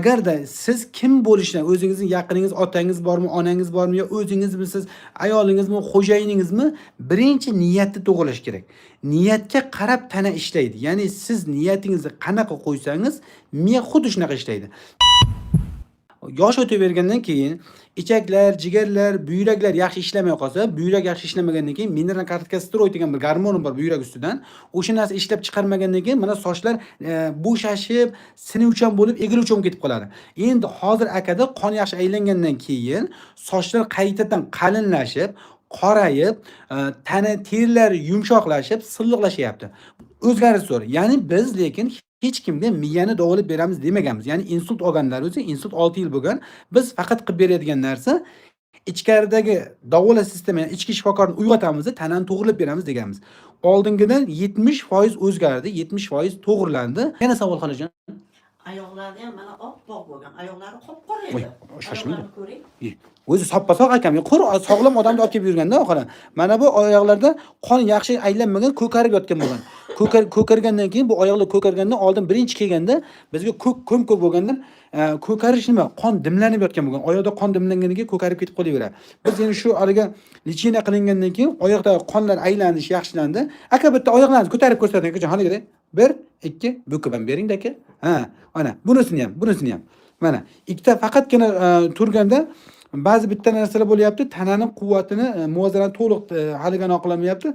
Agarda siz kim bo'lishdan, o'zingizning yaqiningiz, otangiz bormi, onangiz bormi, yo o'zingizmisiz, ayolingizmi, xo'jayiningizmi, birinchi niyatni to'g'rilash kerak. Niyatga qarab tana ishlaydi. Ya'ni siz niyatingizni qanaqa qo'ysangiz, miya xuddi shunaqa ishlaydi. Yosh o'tavergandan keyin ichaklar, jigarlar, buyraklar yaxshi ishlamay qolsa, buyrak yaxshi ishlamagandan keyin mineral kortikosteroid degan bir gormon bor buyrak ustidan. O'sha narsa ishlab chiqarmagandan keyin mana sochlar bo'shashib, sinuvchan bo'lib, egiluvchan ketib qoladi. Endi hozir akada qon yaxshi aylangandan keyin sochlar qaytadan qalinlashib, qorayib, tana terilar yumshoqlashib, silliqlashyapti. O'zgarish zo'r. Ya'ni biz lekin hech kimga miyani davolab beramiz demaganmiz. Ya'ni insult olganlar o'zi insult 6 yil bo'lgan. Biz faqat qilib beradigan narsa ichkaridagi davolash sistemini, ichki shifokorni uyg'otamiz, tanani to'g'rilab beramiz deganmiz. Oldingidan 70% o'zgardi, 70% to'g'rilandi. Yana savol qolajon. Oyoqlari ham mana oppoq bo'lgan. Oyoqlari qop-qora edi. Shoshmang. Ko'ring. O'zi soppa-sog' akam, sog'lom odamni olib kelib yurganda oxiri. Mana bu oyoqlarda qon yaxshi aylanmagan, ko'karib yotgan bo'lgan. Ko'kargandan keyin bu oyoqlar ko'kargandan oldin birinchi kelganda bizga ko'k bo'lganda ko'karish nima? Qon dimlanib yotgan bo'lgan. Oyoqda qon dimlanganidan keyin ko'karib ketib qolaveradi. Biz endi shu ariga lichina qilingandan keyin oyoqdagi qonlar aylanish yaxshilandi. Aka bitta oyoqlaringizni ko'tarib ko'rsating akajon, haliga. 1, 2, bo'kib ham bering aka. Ha, mana bunisini ham. Mana ikkita faqatgina turganda ba'zi bitta narsalar bo'lyapti, tananing quvvatini, muvozanatini to'liq haligan oqlamayapti.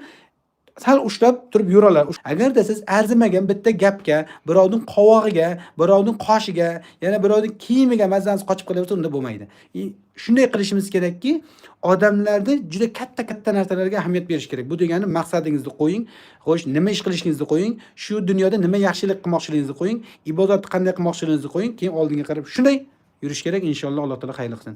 Sal ushlab turib yuralar. Agarda siz arzimagan bitta gapga, birovning qovog'iga, birovning qoshiga, yana birovning kiyimiga mazangiz qochib qolyapsa, unda bo'lmaydi. Shunday qilishimiz kerakki, odamlarda juda katta narsalarga ahamiyat berish kerak. Bu degani maqsadingizni qo'ying, xo'sh, nima ish qilishingizni qo'ying, shu dunyoda nima yaxshilik qilmoqchiligingizni qo'ying, ibodatni qanday qilmoqchiligingizni qo'ying, keyin oldinga qarab shunday yurish kerak. Inshaalloh Alloh taolo xayr qilsin.